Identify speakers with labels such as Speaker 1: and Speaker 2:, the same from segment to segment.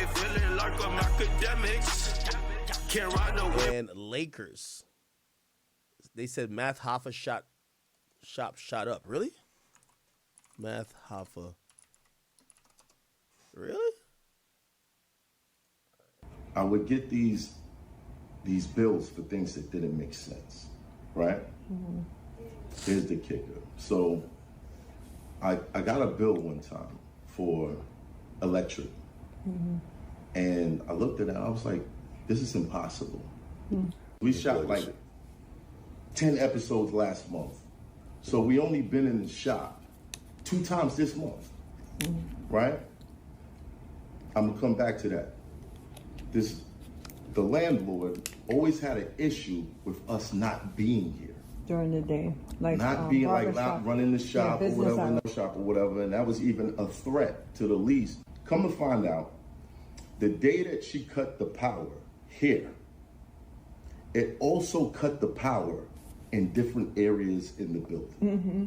Speaker 1: feeling like I'm Akademiks. Can't ride no whip.
Speaker 2: And Lakers. They said Math Hoffa shot up. Really? Math Hoffa. Really?
Speaker 3: I would get these bills for things that didn't make sense, right? Mm-hmm. Here's the kicker. So I got a bill one time for electric. Mm-hmm. And I looked at it, I was like, this is impossible. Mm-hmm. We shot like 10 episodes last month. So we only been in the shop 2 times this month, right? I'm gonna come back to that. The landlord always had an issue with us not being here.
Speaker 4: During the day. Like
Speaker 3: not being like
Speaker 4: barbershop.
Speaker 3: not running the shop or whatever,
Speaker 4: hours.
Speaker 3: no shop or whatever, and that was even a threat to the lease. Come to find out, the day that she cut the power here, it also cut the power in different areas in the building.
Speaker 4: Mm-hmm.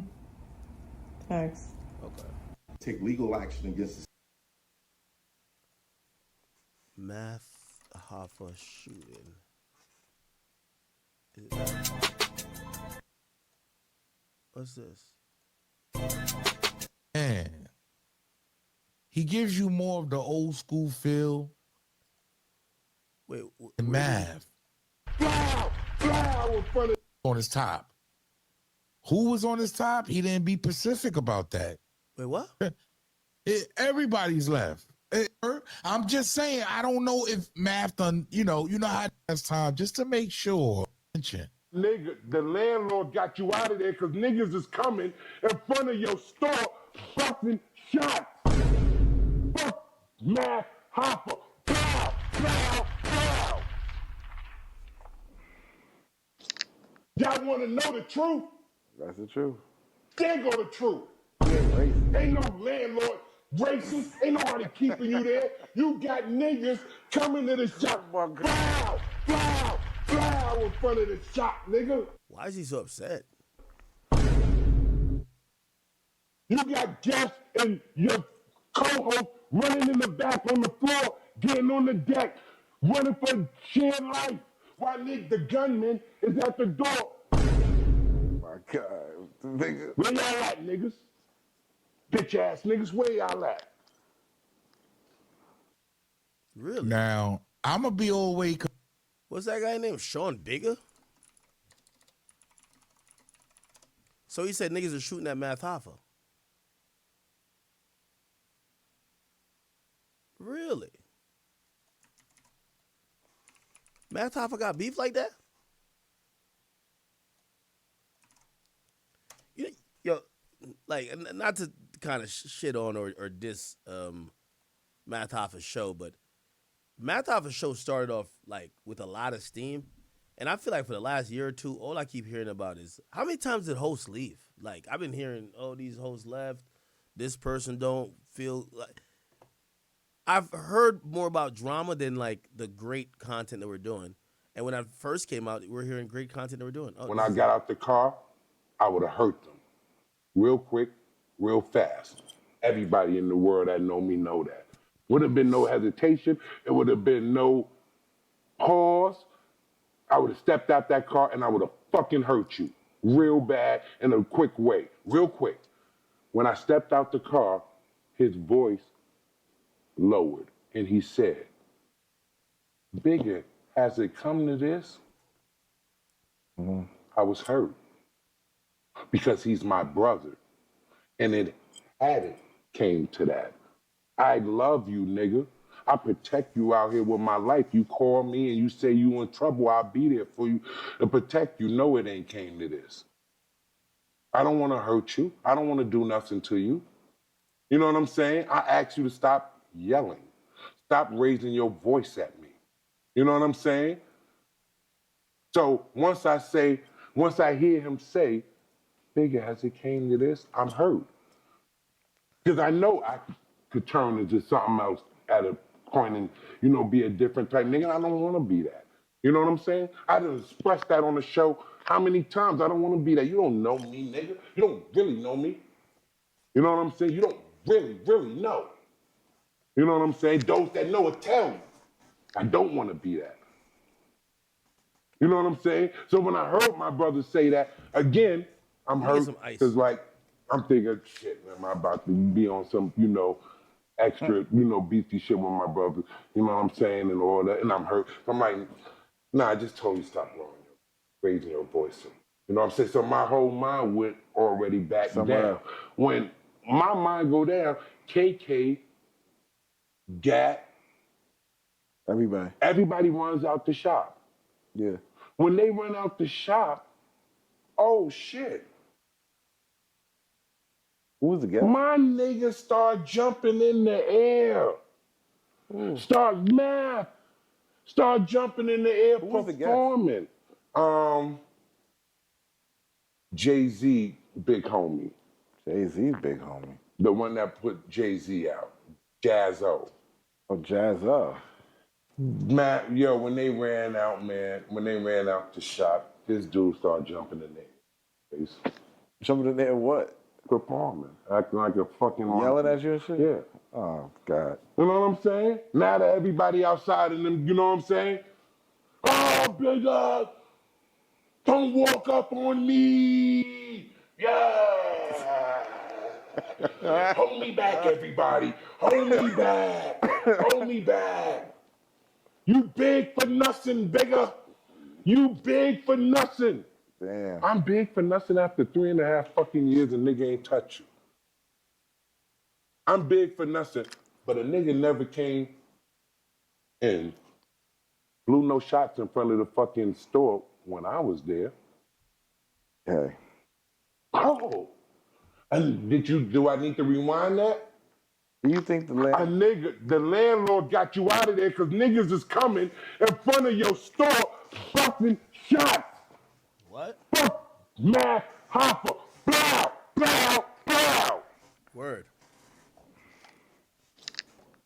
Speaker 4: Thanks.
Speaker 2: Okay.
Speaker 3: Take legal action against the
Speaker 2: Math Hoffa shooting. What's this?
Speaker 5: Man, he gives you more of the old school feel.
Speaker 2: Wait,
Speaker 5: Math. On his top. Who was on his top? He didn't be specific about that.
Speaker 2: Wait, what?
Speaker 5: Everybody's left. I'm just saying, I don't know if Math done, you know how it has time just to make sure.
Speaker 6: Nigga, the landlord got you out of there because niggas is coming in front of your store busting shots. Fuck Math Hoffa. Pow, pow, pow. Y'all want to know the truth?
Speaker 7: That's the truth.
Speaker 6: There go the truth.
Speaker 7: Yeah,
Speaker 6: Ain't no landlord racist. Ain't nobody keeping you there. You got niggas coming to the shop. Pow, pow, pow in front of the shop, nigga.
Speaker 2: Why is he so upset?
Speaker 6: You got Jeff and your co-host running in the back on the floor, getting on the deck, running for shared life, while Nick the gunman is at the door.
Speaker 7: My God, nigga.
Speaker 6: Where y'all at, niggas? Bitch ass niggas, where y'all at?
Speaker 2: Really?
Speaker 5: Now, I'm going to be all the way.
Speaker 2: What's that guy named? Sean Bigga? So he said niggas are shooting at Math Hoffa. Really? Math Hoffa got beef like that? Yo, like, not to kind of shit on or diss Math Hoffa's show, but Math Hoffa's show started off like with a lot of steam, and I feel like for the last year or two, all I keep hearing about is how many times did hosts leave? Like I've been hearing, oh, these hosts left, this person don't feel like. I've heard more about drama than like the great content that we're doing. And when I first came out, we were hearing great content that we're doing. Oh,
Speaker 6: when I got out the car, I would have hurt them. Real quick, real fast. Everybody in the world that know me know that. Would have been no hesitation. It would have been no pause. I would have stepped out that car and I would have fucking hurt you. Real bad in a quick way. Real quick. When I stepped out the car, his voice lowered and he said, Bigga, has it come to this? Mm-hmm. I was hurt because he's my brother. And it hadn't came to that. I love you, nigga. I protect you out here with my life. You call me and you say you in trouble, I'll be there for you to protect you. No, it ain't came to this. I don't want to hurt you. I don't want to do nothing to you. You know what I'm saying? I ask you to stop yelling. Stop raising your voice at me. You know what I'm saying? So once I hear him say, Bigga, has it came to this? I'm hurt. Because I know I could turn into something else at a point and, be a different type nigga. I don't want to be that. You know what I'm saying? I done expressed that on the show how many times. I don't want to be that. You don't know me, nigga. You don't really know me. You know what I'm saying? You don't really, really know. You know what I'm saying? Those that know it tell me. I don't want to be that. You know what I'm saying? So when I heard my brother say that, again, I'm
Speaker 2: Let me get
Speaker 6: hurt
Speaker 2: some ice.
Speaker 6: because, like, I'm thinking, shit, man, am I about to be on some, extra, beefy shit with my brother? You know what I'm saying? And all that. And I'm hurt. I'm like, nah, I just told you stop raising your voice. You know what I'm saying? So my whole mind went already back
Speaker 7: Somewhere
Speaker 6: down.
Speaker 7: else.
Speaker 6: When my mind go down, KK, Gat, everybody runs out the shop.
Speaker 7: Yeah.
Speaker 6: When they run out the shop, oh shit.
Speaker 7: Who was the guest?
Speaker 6: My niggas start jumping in the air. Start jumping in the air
Speaker 7: Who was the guest?
Speaker 6: performing. Jay-Z, big homie.
Speaker 7: Jay-Z's big homie.
Speaker 6: The one that put Jay-Z out. Jazzo.
Speaker 7: Oh, Jazza.
Speaker 6: Matt, yo, when they ran out the shop, this dude started jumping in there.
Speaker 7: Jumping in there what?
Speaker 6: Performing. Acting like a fucking
Speaker 7: Yelling at you and shit?
Speaker 6: Yeah.
Speaker 7: Oh, God.
Speaker 6: You know what I'm saying? Now that everybody outside in them, you know what I'm saying? Oh, Bigga, don't walk up on me. Yeah. Hold me back, everybody. Hold me back. Hold me back. You big for nothing, Bigga. You big for nothing.
Speaker 7: Damn.
Speaker 6: I'm big for nothing after 3.5 fucking years and nigga ain't touch you. I'm big for nothing, but a nigga never came and blew no shots in front of the fucking store when I was there.
Speaker 7: Hey.
Speaker 6: Oh, and do I need to rewind that?
Speaker 7: Do you think the
Speaker 6: The landlord got you out of there because niggas is coming in front of your store busting shots.
Speaker 2: What?
Speaker 6: Fuck Math Hoffa. Blow, blow, blow.
Speaker 2: Word.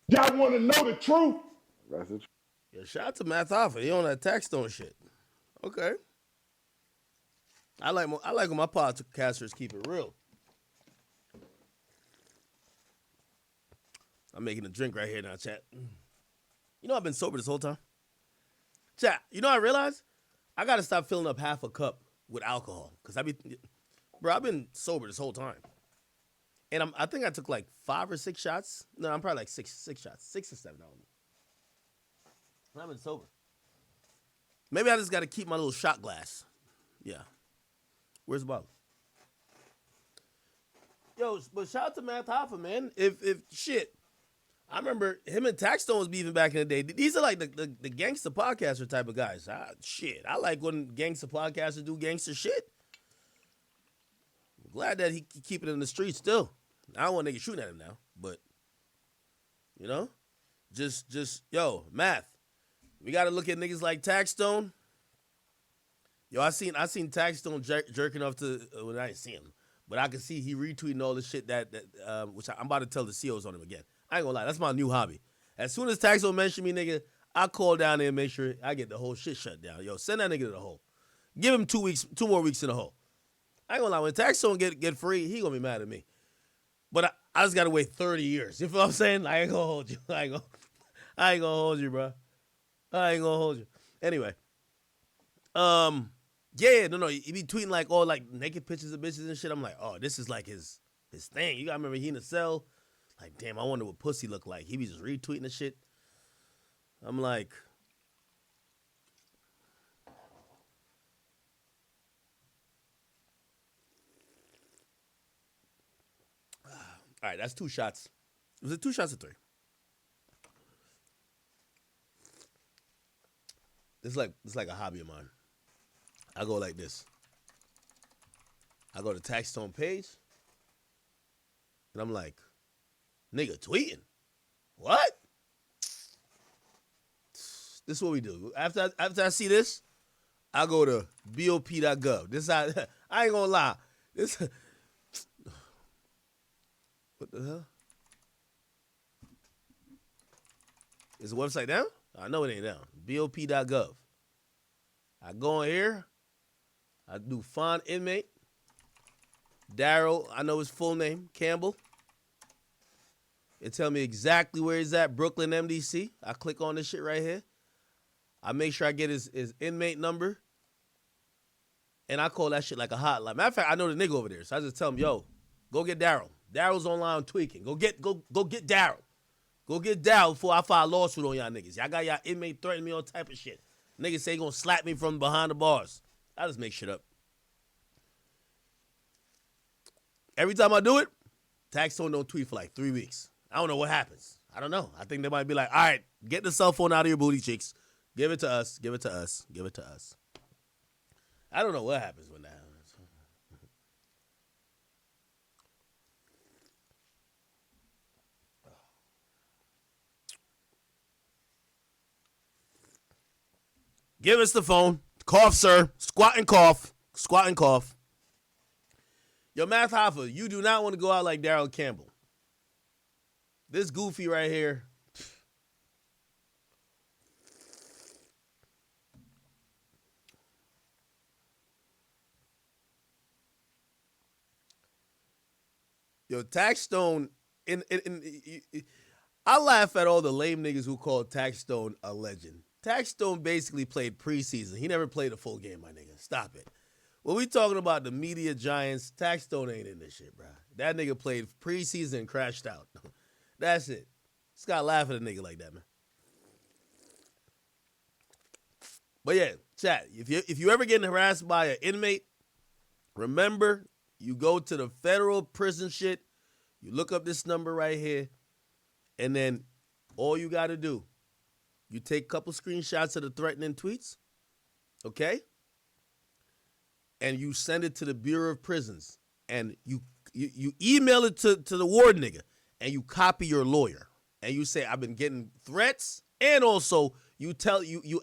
Speaker 6: Y'all want to know the truth?
Speaker 7: That's the truth.
Speaker 2: Yeah, shout out to Math Hoffa. He on that tax stone shit. Okay. I like when my podcasters keep it real. I'm making a drink right here now, chat. You know I've been sober this whole time? Chat, you know I realized? I got to stop filling up half a cup with alcohol. Because I've been sober this whole time. And I think I took like 5 or 6 shots. No, I'm probably like six shots. 6 or 7. I don't know. I've been sober. Maybe I just got to keep my little shot glass. Yeah. Where's the bottle? Yo, but shout out to Math Hoffa, man. If shit, I remember him and Taxstone was beefing back in the day. These are like the gangster podcaster type of guys. Shit, I like when gangster podcasters do gangster shit. I'm glad that he keep it in the streets still. I don't want niggas shooting at him now, but you know, just yo, Math. We got to look at niggas like Taxstone. Yo, I seen Taxstone jerking off to when I didn't see him, but I can see he retweeting all the shit that which I'm about to tell the CEOs on him again. I ain't gonna lie, that's my new hobby. As soon as Taxstone mention me, nigga, I call down there and make sure I get the whole shit shut down. Yo, send that nigga to the hole. Give him 2 more weeks in the hole. I ain't gonna lie, when Taxstone get free, he gonna be mad at me. But I just gotta wait 30 years. You feel what I'm saying? I ain't gonna hold you. I ain't gonna hold you, bro. I ain't gonna hold you. Anyway. Yeah, no, he be tweeting like all like naked pictures of bitches and shit. I'm like, oh, this is like his thing. You gotta remember he in the cell. Like, damn, I wonder what pussy look like. He be just retweeting the shit. I'm like, all right, that's 2 shots. Was it 2 shots or 3? It's like a hobby of mine. I go like this. I go to Taxstone page, and I'm like, nigga tweeting. What? This is what we do. After I see this, I go to bop.gov. This I ain't gonna lie. This what the hell? Is the website down? I know it ain't down. bop.gov. I go in here. I do find inmate. Daryl, I know his full name, Campbell. It tell me exactly where he's at, Brooklyn, MDC. I click on this shit right here. I make sure I get his inmate number. And I call that shit like a hotline. Matter of fact, I know the nigga over there. So I just tell him, yo, go get Daryl. Daryl's online tweaking. Go get Daryl. Go get Daryl before I file a lawsuit on y'all niggas. Y'all got y'all inmate threatening me on type of shit. Niggas say he gonna slap me from behind the bars. I just make shit up. Every time I do it, Taxstone don't tweet for like 3 weeks. I don't know what happens. I don't know. I think they might be like, all right, get the cell phone out of your booty cheeks. Give it to us. Give it to us. Give it to us. I don't know what happens when that happens. Give us the phone. Cough, sir. Squat and cough. Squat and cough. Yo, Math Hoffa, you do not want to go out like Daryl Campbell. This goofy right here. Yo, Taxstone, I laugh at all the lame niggas who call Taxstone a legend. Taxstone basically played preseason. He never played a full game, my nigga. Stop it. When we talking about the media giants, Taxstone ain't in this shit, bro. That nigga played preseason and crashed out. That's it. Just gotta laugh at a nigga like that, man. But yeah, chat, if you ever getting harassed by an inmate, remember, you go to the federal prison shit, you look up this number right here, and then all you gotta do, you take a couple screenshots of the threatening tweets, okay? And you send it to the Bureau of Prisons, and you email it to the ward nigga, and you copy your lawyer, and you say, I've been getting threats, and also you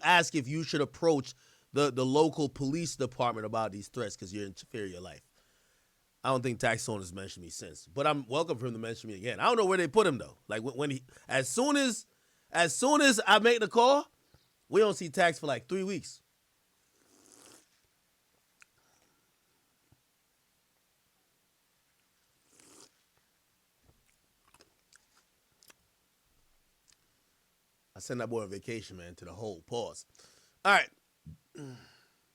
Speaker 2: ask if you should approach the local police department about these threats because you're interfering your life. I don't think Taxstone has mentioned me since, but I'm welcome for him to mention me again. I don't know where they put him though. Like when he, as soon as I make the call, we don't see Tax for like 3 weeks. I sent that boy on vacation, man, to the whole pause. All right.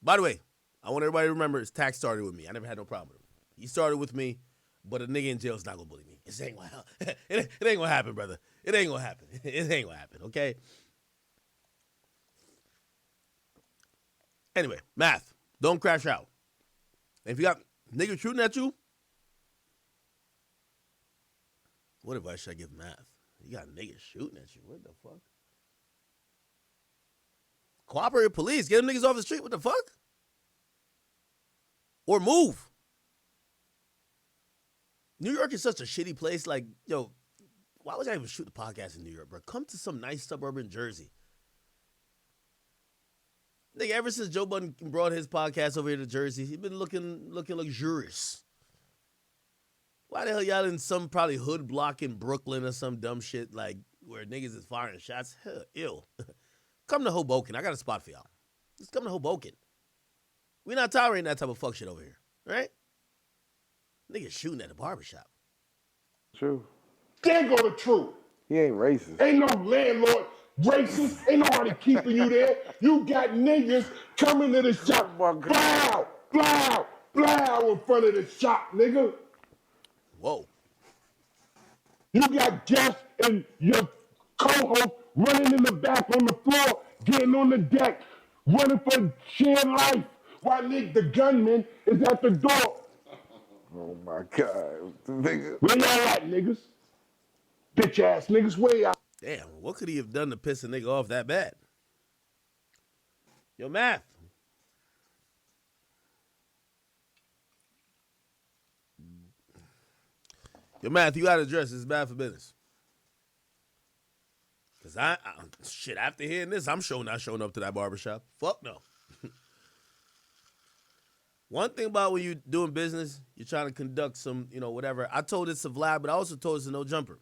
Speaker 2: By the way, I want everybody to remember his Tax started with me. I never had no problem with him. He started with me, but a nigga in jail is not gonna bully me. It ain't gonna happen, brother. It ain't gonna happen. It ain't gonna happen, okay? Anyway, Math. Don't crash out. And if you got niggas shooting at you, what advice should I give Math? You got niggas shooting at you. What the fuck? Cooperate with police. Get them niggas off the street. What the fuck? Or move. New York is such a shitty place. Like, yo, why would I even shoot the podcast in New York, bro? Come to some nice suburban Jersey. Nigga, ever since Joe Budden brought his podcast over here to Jersey, he's been looking luxurious. Why the hell y'all in some probably hood block in Brooklyn or some dumb shit like where niggas is firing shots? Hell, ew. Come to Hoboken. I got a spot for y'all. Just come to Hoboken. We not tolerating that type of fuck shit over here, right? Niggas shooting at the barbershop.
Speaker 7: True.
Speaker 6: There go the truth.
Speaker 7: He ain't racist.
Speaker 6: Ain't no landlord racist. Ain't nobody keeping you there. You got niggas coming to the shop.
Speaker 7: Oh my God.
Speaker 6: Blow, blow, blow in front of the shop, nigga.
Speaker 2: Whoa.
Speaker 6: You got Jeff and your co-host running in the back on the floor, getting on the deck, running for shared life, while Nick the gunman is at the door.
Speaker 7: Oh my God. Nigga.
Speaker 6: Where y'all at, niggas? Bitch ass niggas, where y'all?
Speaker 2: Damn, what could he have done to piss a nigga off that bad? Yo, Math. Yo, Math, you gotta address this. It's bad for business. Cause shit, after hearing this, I'm not showing up to that barbershop. Fuck no. One thing about when you're doing business, you're trying to conduct some, whatever. I told this to Vlad, but I also told this to No Jumper.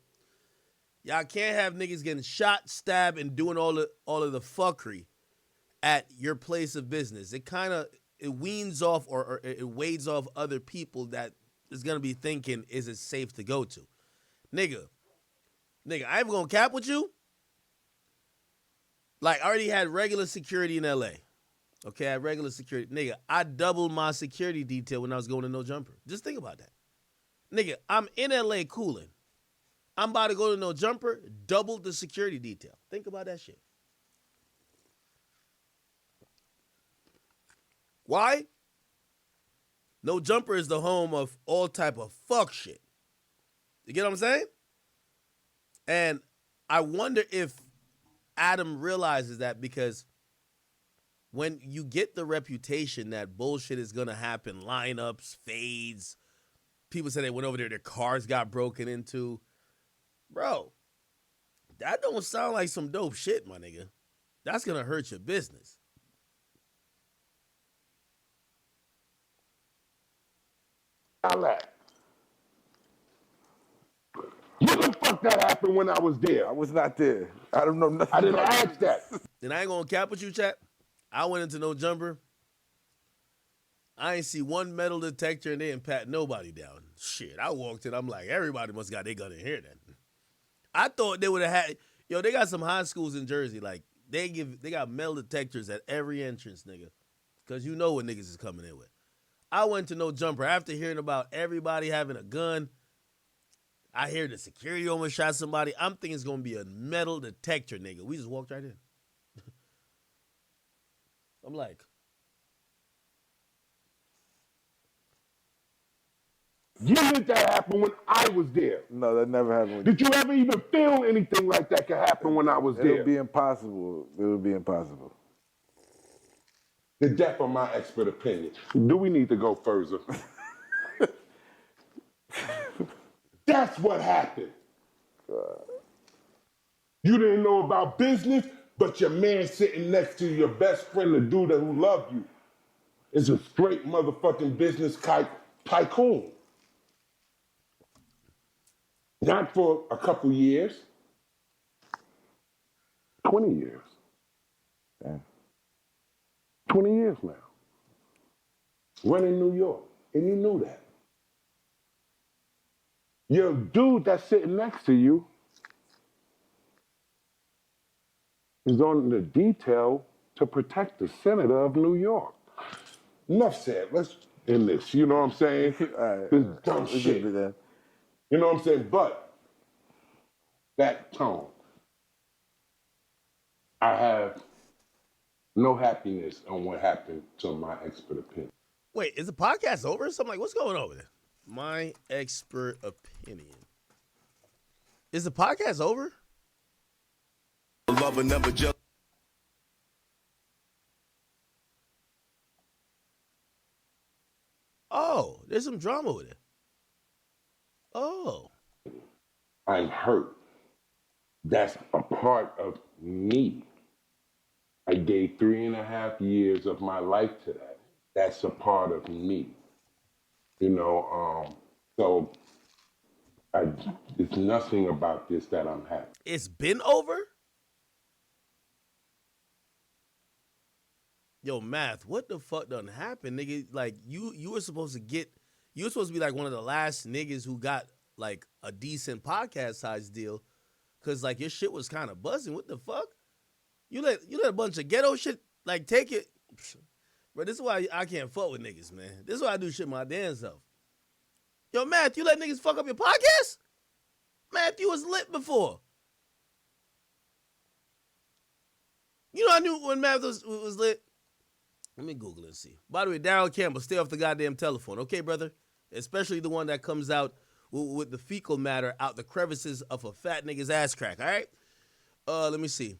Speaker 2: Y'all can't have niggas getting shot, stabbed, and doing all of the fuckery at your place of business. It weans off or it weighs off other people that is gonna be thinking, is it safe to go to? Nigga, Nigga, I ain't gonna cap with you. Like, I already had regular security in LA. Okay, I had regular security. Nigga, I doubled my security detail when I was going to No Jumper. Just think about that. Nigga, I'm in LA cooling. I'm about to go to No Jumper, doubled the security detail. Think about that shit. Why? No Jumper is the home of all type of fuck shit. You get what I'm saying? And I wonder if Adam realizes that, because when you get the reputation that bullshit is going to happen, lineups, fades, people say they went over there, their cars got broken into. Bro, that don't sound like some dope shit, my nigga. That's going to hurt your business.
Speaker 6: What the fuck that happened when I was there?
Speaker 7: I was not there. I don't know nothing.
Speaker 6: I didn't
Speaker 7: about
Speaker 6: ask that.
Speaker 2: And I ain't going to cap with you, chat. I went into No Jumper. I ain't see one metal detector and they didn't pat nobody down. Shit, I walked in, I'm like, everybody must got their gun in here then. I thought they would have had, they got some high schools in Jersey, like, they got metal detectors at every entrance, nigga. Because you know what niggas is coming in with. I went to No Jumper after hearing about everybody having a gun. I hear the security almost shot somebody. I'm thinking it's going to be a metal detector, nigga. We just walked right in. I'm like,
Speaker 6: Didn't that happen when I was there?
Speaker 7: No, that never happened.
Speaker 6: Did you ever even feel anything like that could happen when I was
Speaker 7: It
Speaker 6: there?
Speaker 7: would be impossible. It would be impossible.
Speaker 6: The depth of my expert opinion. Do we need to go further? That's what happened. You didn't know about business, but your man sitting next to you, your best friend, the dude who loved you, is a straight motherfucking business tycoon. Not for a couple years. 20 years.
Speaker 7: Yeah.
Speaker 6: 20 years now. Running New York, and you knew that. Your dude that's sitting next to you is on the detail to protect the senator of New York. Enough said. Let's end this. You know what I'm saying? This dumb shit. You know what I'm saying? But that tone, I have no happiness on what happened to my expert opinion.
Speaker 2: wait, is the podcast over? So I'm like, what's going on over there? My expert opinion. Is the podcast over?
Speaker 1: Love never just.
Speaker 2: Oh, there's some drama with it. Oh.
Speaker 6: I'm hurt. That's a part of me. I gave 3.5 years of my life to that. That's a part of me. So it's nothing about this that I'm happy.
Speaker 2: It's been over? Yo, Math, what the fuck done happened, nigga? Like, you were supposed to be like one of the last niggas who got like a decent podcast size deal, cause like your shit was kind of buzzing. What the fuck? You let a bunch of ghetto shit like take it, bro. This is why I can't fuck with niggas, man. This is why I do shit my damn self. Yo, Math, you let niggas fuck up your podcast? Math, you was lit before. You know, I knew when Math was lit. Let me Google it and see. By the way, Daryl Campbell, stay off the goddamn telephone, okay, brother? Especially the one that comes out with the fecal matter out the crevices of a fat nigga's ass crack, all right? Let me see.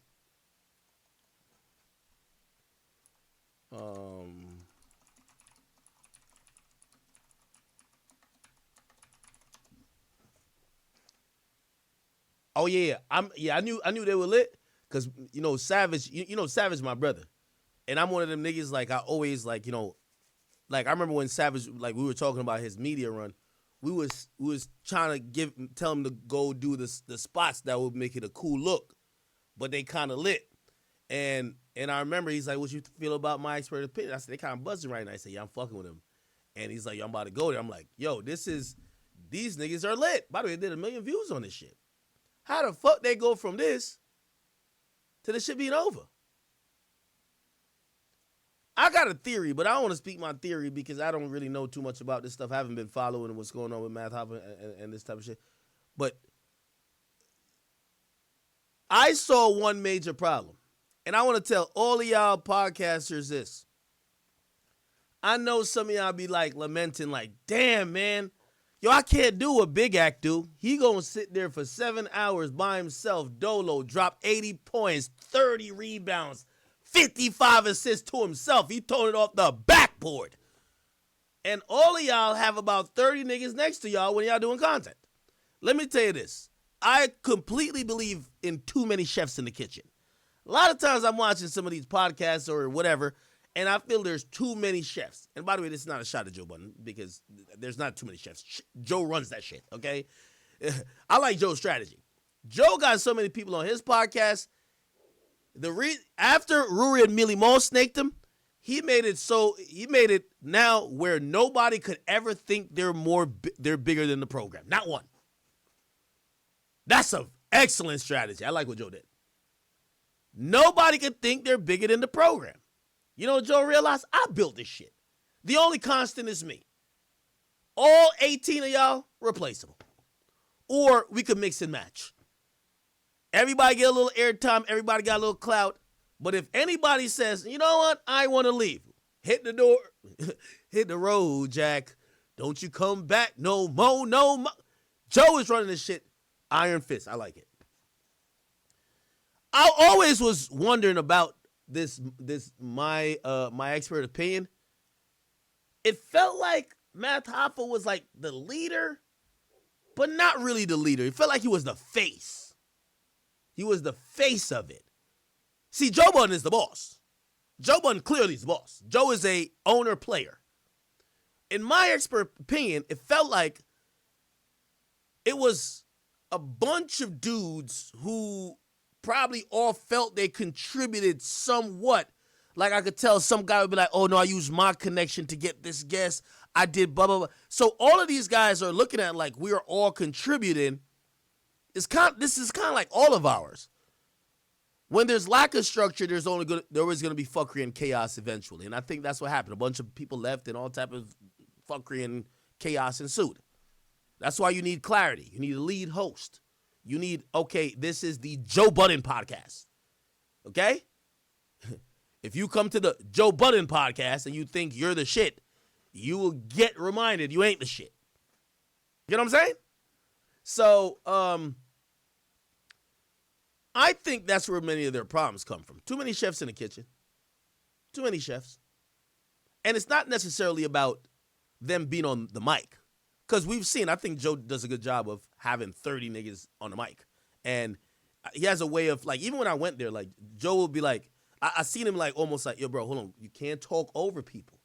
Speaker 2: Oh yeah, I knew they were lit, cause Savage, Savage, my brother, and I'm one of them niggas like I always like like I remember when Savage, like we were talking about his media run, we was trying to tell him to go do the spots that would make it a cool look, but they kind of lit, and I remember he's like, what you feel about my expert opinion? I said they kind of buzzing right now. I said, yeah, I'm fucking with him, and he's like, yo, I'm about to go there. I'm like, yo, these niggas are lit. By the way, they did 1 million views on this shit. How the fuck they go from this to this shit being over? I got a theory, but I don't want to speak my theory because I don't really know too much about this stuff. I haven't been following what's going on with Math Hoffa and this type of shit. But I saw one major problem. And I want to tell all of y'all podcasters this. I know some of y'all be like lamenting like, damn, man. Yo, I can't do what Big Act do. He gonna sit there for 7 hours by himself, dolo, drop 80 points, 30 rebounds, 55 assists to himself. He throwing it off the backboard. And all of y'all have about 30 niggas next to y'all when y'all doing content. Let me tell you this. I completely believe in too many chefs in the kitchen. A lot of times I'm watching some of these podcasts or whatever, and I feel there's too many chefs. And by the way, this is not a shot at Joe Budden because there's not too many chefs. Joe runs that shit, okay? I like Joe's strategy. Joe got so many people on his podcast. After Ruri and Millie Mall snaked him, he made it now where nobody could ever think they're bigger than the program. Not one. That's an excellent strategy. I like what Joe did. Nobody could think they're bigger than the program. You know what Joe realized? I built this shit. The only constant is me. All 18 of y'all, replaceable. Or we could mix and match. Everybody get a little airtime. Everybody got a little clout. But if anybody says, you know what? I want to leave. Hit the door. Hit the road, Jack. Don't you come back no more, no more. Joe is running this shit. Iron fist. I like it. I always was wondering about this my expert opinion. It felt like Math Hoffa was like the leader, but not really the leader. It felt like he was the face. He was the face of it. See, Joe Budden is the boss. Joe Budden clearly is the boss. Joe is a owner player. In my expert opinion, it felt like it was a bunch of dudes who probably all felt they contributed somewhat. Like I could tell some guy would be like, oh no, I used my connection to get this guest. I did blah, blah, blah. So all of these guys are looking at like we are all contributing. This is kind of like all of ours. When there's lack of structure, there was going to be fuckery and chaos eventually. And I think that's what happened. A bunch of people left and all type of fuckery and chaos ensued. That's why you need clarity. You need a lead host. You need, okay, this is the Joe Budden podcast. Okay? If you come to the Joe Budden podcast and you think you're the shit, you will get reminded you ain't the shit. You know what I'm saying? So, I think that's where many of their problems come from. Too many chefs in the kitchen. Too many chefs. And it's not necessarily about them being on the mic. Because we've seen, I think Joe does a good job of having 30 niggas on the mic. And he has a way of, like, even when I went there, like, Joe will be like, I seen him, like, almost like, yo, bro, hold on. You can't talk over people.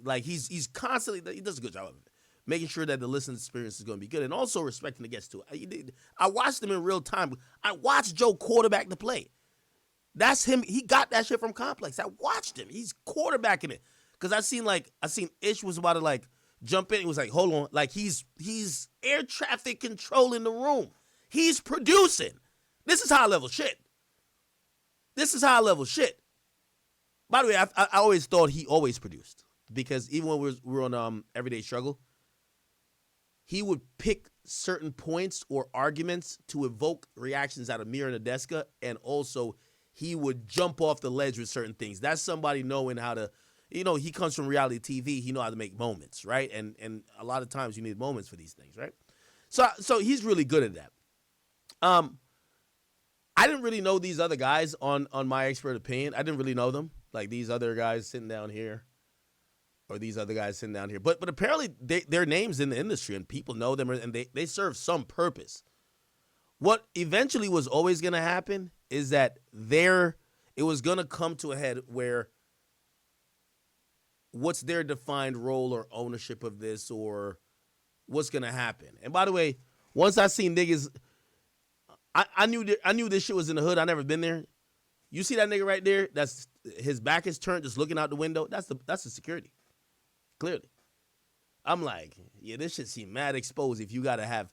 Speaker 2: Like, he's constantly, he does a good job of it. Making sure that the listening experience is going to be good. And also respecting the guests, too. I watched him in real time. I watched Joe quarterback the play. That's him. He got that shit from Complex. I watched him. He's quarterbacking it. Because I seen Ish was about to, like, jump in. He was like, hold on. Like, he's air traffic controlling the room. He's producing. This is high-level shit. This is high-level shit. By the way, I always thought he always produced. Because even when we were on Everyday Struggle, he would pick certain points or arguments to evoke reactions out of Mir and Adeska, and also he would jump off the ledge with certain things. That's somebody knowing how to, he comes from reality TV. He know how to make moments, right? And a lot of times you need moments for these things, right? So he's really good at that. I didn't really know these other guys on My Expert Opinion. I didn't really know them, like these other guys sitting down here. Or these other guys sitting down here. But apparently they're names in the industry and people know them and they serve some purpose. What eventually was always going to happen is that it was going to come to a head where what's their defined role or ownership of this or what's going to happen. And by the way, once I seen niggas, I knew this shit was in the hood. I never been there. You see that nigga right there? That's his back is turned, just looking out the window. That's the security. Clearly. I'm like, yeah, this shit seem mad exposed if you have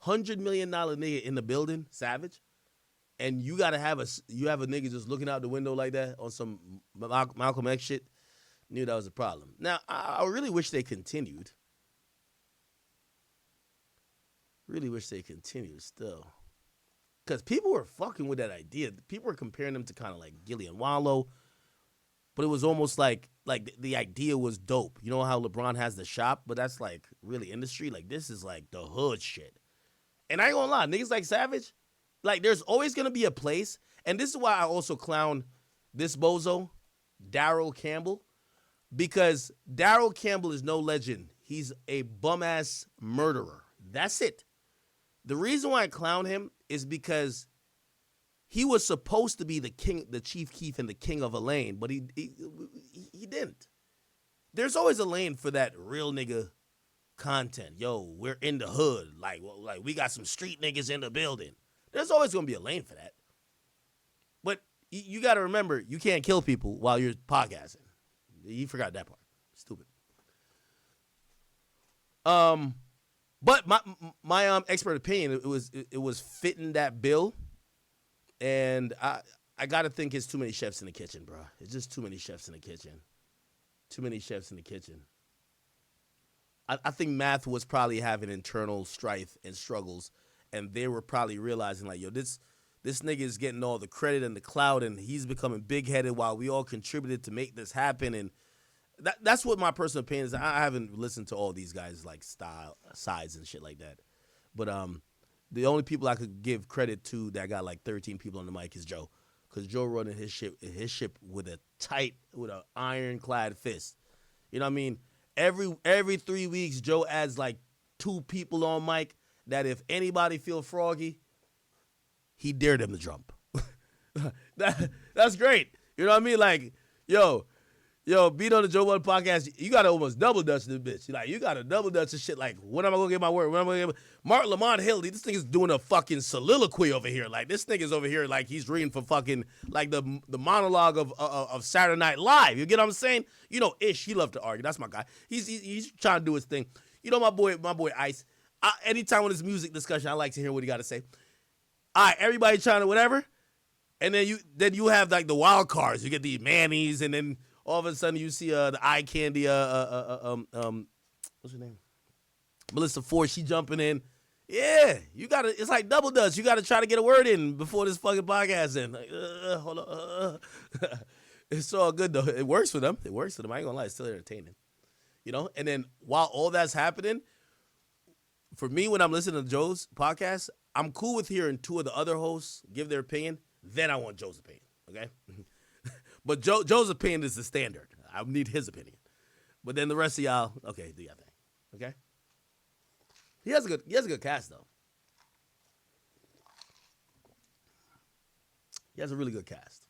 Speaker 2: $100 million nigga in the building, Savage, and you have a nigga just looking out the window like that on some Malcolm X shit, knew that was a problem. Now, I really wish they continued. Really wish they continued still. Because people were fucking with that idea. People were comparing them to kind of like Gillian Wallow. But it was almost like the idea was dope. You know how LeBron has the shop? But that's like really industry. Like this is like the hood shit. And I ain't gonna lie, niggas like Savage, like there's always gonna be a place. And this is why I also clown this bozo, Darryl Campbell. Because Darryl Campbell is no legend. He's a bum-ass murderer. That's it. The reason why I clown him is because he was supposed to be the king, the Chief Keef and the king of a lane, but he didn't. There's always a lane for that real nigga content. Yo, we're in the hood. Like we got some street niggas in the building. There's always going to be a lane for that. But you got to remember, you can't kill people while you're podcasting. You forgot that part. Stupid. But my expert opinion, it was fitting that bill, and I gotta think it's too many chefs in the kitchen, bro. It's just too many chefs in the kitchen. Too many chefs in the kitchen. I think Math was probably having internal strife and struggles, and they were probably realizing like, yo, this nigga is getting all the credit and the clout, and he's becoming big-headed while we all contributed to make this happen, and that's what my personal opinion is. I haven't listened to all these guys like sides and shit like that. But the only people I could give credit to that got like 13 people on the mic is Joe. Because Joe running his ship with an ironclad fist. You know what I mean? Every 3 weeks, Joe adds like 2 people on mic that if anybody feel froggy, he dared them to jump. That's great. You know what I mean? Like, yo, beat on the Joe Budden podcast, you got to almost double dutch this bitch. Like, you got to double dutch this shit. Like, when am I going to get my word? When am I going to get Mark Lamont Hill, this nigga's doing a fucking soliloquy over here. Like, this nigga's over here like he's reading for fucking, like, the monologue of Saturday Night Live. You get what I'm saying? You know, Ish, he love to argue. That's my guy. He's trying to do his thing. You know, my boy Ice, anytime when there's music discussion, I like to hear what he got to say. All right, everybody trying to whatever. And then you have, like, the wild cards. You get the Mannies, and then all of a sudden, you see the eye candy, what's her name? Melissa Ford, she jumping in. Yeah, it's like double dutch. You got to try to get a word in before this fucking podcast in. Like, hold on. It's all good, though. It works for them. I ain't going to lie. It's still entertaining. You know? And then while all that's happening, for me, when I'm listening to Joe's podcast, I'm cool with hearing 2 of the other hosts give their opinion. Then I want Joe's opinion, okay? But Joe's opinion is the standard. I need his opinion. But then the rest of y'all, okay, do your thing. Okay? He has a good cast though. He has a really good cast.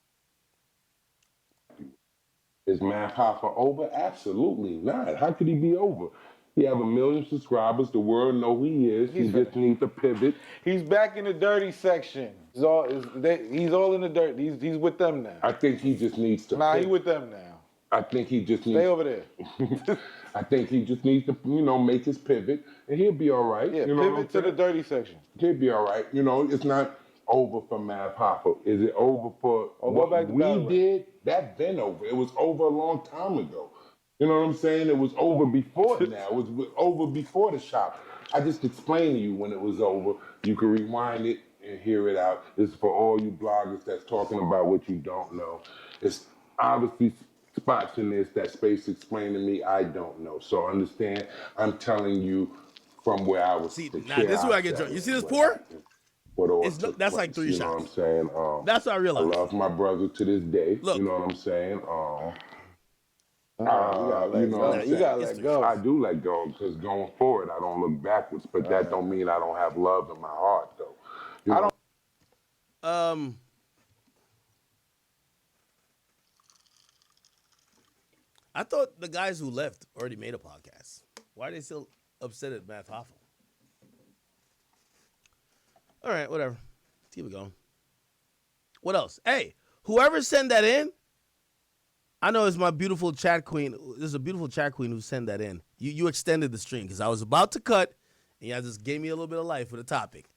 Speaker 6: Is Math Hoffa over? Absolutely not. How could he be over? He have 1 million subscribers. The world know who he is. He just needs to pivot.
Speaker 7: He's back in the dirty section. He's all in the dirt. He's with them now.
Speaker 6: I think he just needs to
Speaker 7: Nah,
Speaker 6: pivot.
Speaker 7: he with them now.
Speaker 6: I think he just needs...
Speaker 7: Stay over there.
Speaker 6: I think he just needs to, make his pivot, and he'll be all right.
Speaker 7: Yeah,
Speaker 6: you know
Speaker 7: pivot to the dirty section.
Speaker 6: He'll be all right. You know, it's not over for Math Hoffa. Is it over for what we did? That's been over. It was over a long time ago. You know what I'm saying? It was over before now. It was over before the shop. I just explained to you when it was over. You can rewind it and hear it out. This is for all you bloggers that's talking about what you don't know. It's obviously spots in this that Space explained to me I don't know. So understand, I'm telling you from where I was.
Speaker 2: See, now this is where I get drunk. You see this pour? That's like 3 shots.
Speaker 6: You know what I'm saying?
Speaker 2: That's what I realized.
Speaker 6: I love my brother to this day.
Speaker 2: Look.
Speaker 6: You know what I'm saying?
Speaker 7: You gotta let go.
Speaker 6: I do let go because going forward, I don't look backwards. But that don't mean I don't have love in my heart, though.
Speaker 2: I thought the guys who left already made a podcast. Why are they still upset at Math Hoffa? All right, whatever. Keep it going. What else? Hey, whoever sent that in, I know it's my beautiful chat queen. There's a beautiful chat queen who sent that in. You extended the stream because I was about to cut, And y'all just gave me a little bit of life with a topic.